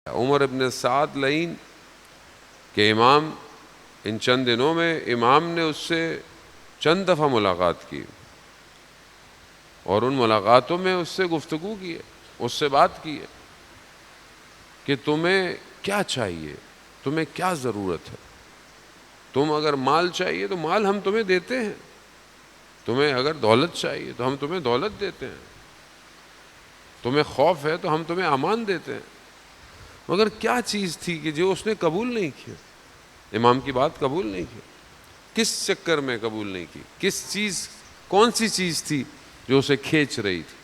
عمر ابن سعد لعین کہ امام ان چند دنوں میں امام نے اس سے چند دفعہ ملاقات کی اور ان ملاقاتوں میں اس سے گفتگو کی ہے، اس سے بات کی ہے کہ تمہیں کیا چاہیے، تمہیں کیا ضرورت ہے۔ تم اگر مال چاہیے تو مال ہم تمہیں دیتے ہیں، تمہیں اگر دولت چاہیے تو ہم تمہیں دولت دیتے ہیں، تمہیں خوف ہے تو ہم تمہیں امان دیتے ہیں۔ مگر کیا چیز تھی کہ جو اس نے قبول نہیں کیا، امام کی بات قبول نہیں کی؟ کس چکر میں قبول نہیں کی؟ کس چیز، کون سی چیز تھی جو اسے کھینچ رہی تھی؟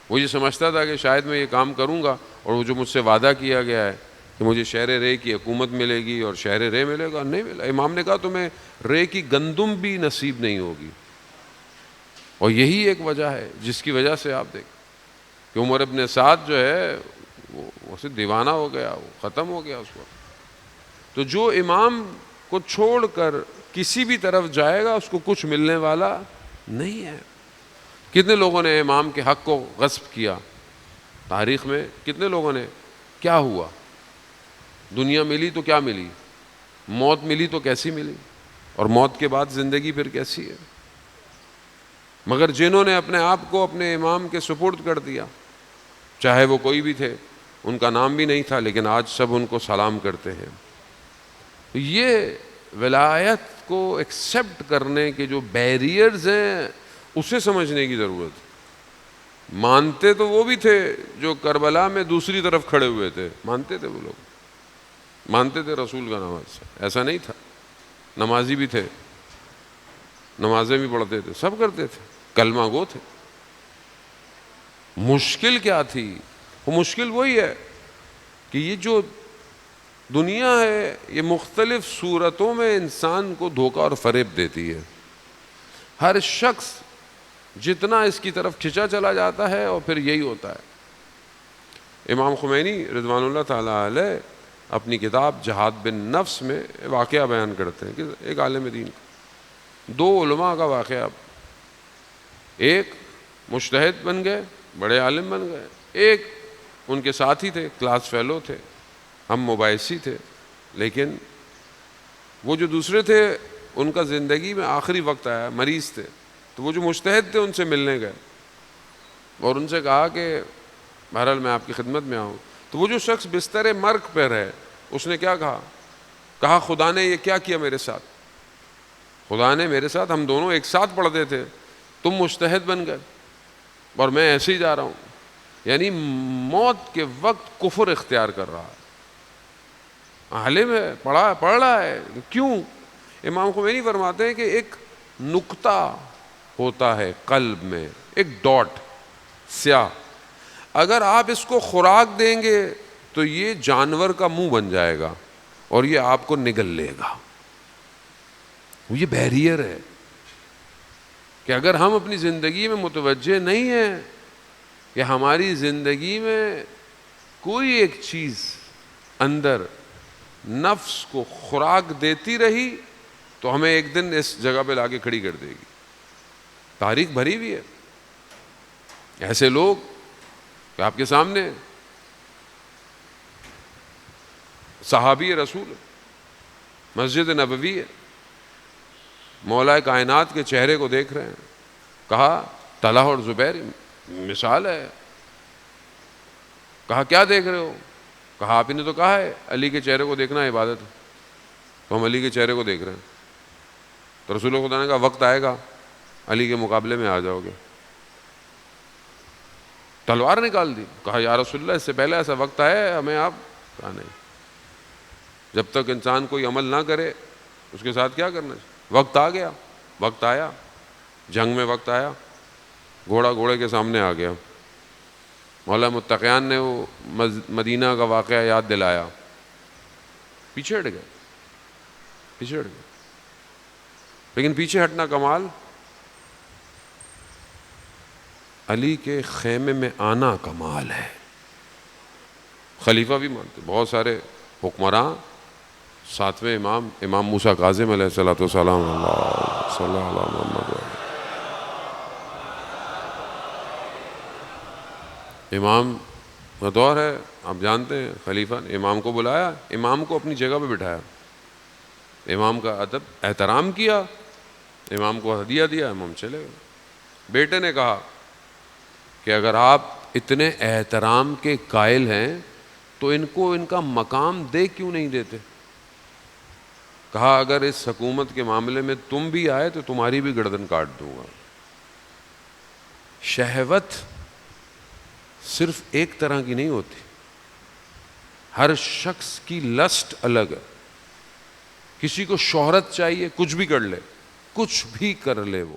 وہ یہ سمجھتا تھا کہ شاید میں یہ کام کروں گا اور وہ جو مجھ سے وعدہ کیا گیا ہے کہ مجھے شہر رے کی حکومت ملے گی اور شہر رے ملے گا، نہیں ملا۔ امام نے کہا تمہیں رے کی گندم بھی نصیب نہیں ہوگی۔ اور یہی ایک وجہ ہے جس کی وجہ سے آپ دیکھیں کہ عمر ابن سعد جو ہے وہ سے دیوانہ ہو گیا، وہ ختم ہو گیا اس وقت۔ تو جو امام کو چھوڑ کر کسی بھی طرف جائے گا اس کو کچھ ملنے والا نہیں ہے۔ کتنے لوگوں نے امام کے حق کو غصب کیا تاریخ میں؟ کتنے لوگوں نے؟ کیا ہوا؟ دنیا ملی تو کیا ملی؟ موت ملی تو کیسی ملی؟ اور موت کے بعد زندگی پھر کیسی ہے؟ مگر جنہوں نے اپنے آپ کو اپنے امام کے سپرد کر دیا، چاہے وہ کوئی بھی تھے، ان کا نام بھی نہیں تھا لیکن آج سب ان کو سلام کرتے ہیں۔ یہ ولایت کو ایکسیپٹ کرنے کے جو بیریئرز ہیں اسے سمجھنے کی ضرورت ہے۔ مانتے تو وہ بھی تھے جو کربلا میں دوسری طرف کھڑے ہوئے تھے، مانتے تھے، وہ لوگ مانتے تھے رسول کا نماز، ایسا نہیں تھا۔ نمازی بھی تھے، نمازیں بھی پڑھتے تھے، سب کرتے تھے، کلمہ گو تھے۔ مشکل کیا تھی؟ وہ مشکل وہی ہے کہ یہ جو دنیا ہے یہ مختلف صورتوں میں انسان کو دھوکہ اور فریب دیتی ہے۔ ہر شخص جتنا اس کی طرف کھنچا چلا جاتا ہے اور پھر یہی ہوتا ہے۔ امام خمینی رضوان اللہ تعالیٰ علیہ اپنی کتاب جہاد بن نفس میں واقعہ بیان کرتے ہیں کہ ایک عالم دین کا، دو علماء کا واقعہ، ایک مجتہد بن گئے، بڑے عالم بن گئے، ایک ان کے ساتھی تھے، کلاس فیلو تھے، ہم مباحثی تھے، لیکن وہ جو دوسرے تھے ان کا زندگی میں آخری وقت آیا، مریض تھے، تو وہ جو مجتہد تھے ان سے ملنے گئے اور ان سے کہا کہ بہرحال میں آپ کی خدمت میں آؤں۔ تو وہ جو شخص بستر مرگ پر ہے اس نے کیا کہا خدا نے یہ کیا کیا میرے ساتھ؟ خدا نے میرے ساتھ، ہم دونوں ایک ساتھ پڑھتے تھے، تم مجتہد بن گئے اور میں ایسے ہی جا رہا ہوں۔ یعنی موت کے وقت کفر اختیار کر رہا ہے، عالم ہے، پڑھ رہا ہے، کیوں؟ امام خمینی فرماتے ہیں کہ ایک نقطہ ہوتا ہے قلب میں، ایک ڈاٹ سیاہ، اگر آپ اس کو خوراک دیں گے تو یہ جانور کا منہ بن جائے گا اور یہ آپ کو نگل لے گا۔ یہ بیریئر ہے کہ اگر ہم اپنی زندگی میں متوجہ نہیں ہیں کہ ہماری زندگی میں کوئی ایک چیز اندر نفس کو خوراک دیتی رہی تو ہمیں ایک دن اس جگہ پہ لا کے کھڑی کر دے گی۔ تاریخ بھری ہوئی ہے ایسے لوگ کہ آپ کے سامنے صحابی رسول، مسجد نبوی ہے، مولا کائنات کے چہرے کو دیکھ رہے ہیں، کہا طلحہ اور زبیر مثال ہے۔ کہا کیا دیکھ رہے ہو؟ کہا آپ نے تو کہا ہے علی کے چہرے کو دیکھنا عبادت ہے، تو ہم علی کے چہرے کو دیکھ رہے ہیں۔ تو رسول خدا نے کہا وقت آئے گا علی کے مقابلے میں آ جاؤ گے۔ تلوار نکال دی، کہا یا رسول اللہ اس سے پہلے ایسا وقت آیا ہمیں آپ؟ کہا نہیں، جب تک انسان کوئی عمل نہ کرے اس کے ساتھ کیا کرنا ہے؟ وقت آ گیا، وقت آیا، جنگ میں وقت آیا، گھوڑا گھوڑے کے سامنے آ گیا۔ مولا متقیان نے وہ مدینہ کا واقعہ یاد دلایا، پیچھے ہٹ گئے، پیچھے ہٹ گئے، لیکن پیچھے ہٹنا کمال، علی کے خیمے میں آنا کمال ہے۔ خلیفہ بھی مانتے، بہت سارے حکمراں، ساتویں امام موسیٰ کاظم علیہ الصلوۃ والسلام، اللہ صلی اللہ علیہ محمد، امام دور ہے، آپ جانتے ہیں، خلیفہ نے امام کو بلایا، امام کو اپنی جگہ پہ بٹھایا، امام کا ادب احترام کیا، امام کو ہدیہ دیا، امام چلے گئے۔ بیٹے نے کہا کہ اگر آپ اتنے احترام کے قائل ہیں تو ان کو ان کا مقام دے کیوں نہیں دیتے؟ کہا اگر اس حکومت کے معاملے میں تم بھی آئے تو تمہاری بھی گردن کاٹ دوں گا۔ شہوت صرف ایک طرح کی نہیں ہوتی، ہر شخص کی لسٹ الگ ہے۔ کسی کو شہرت چاہیے، کچھ بھی کر لے، کچھ بھی کر لے وہ،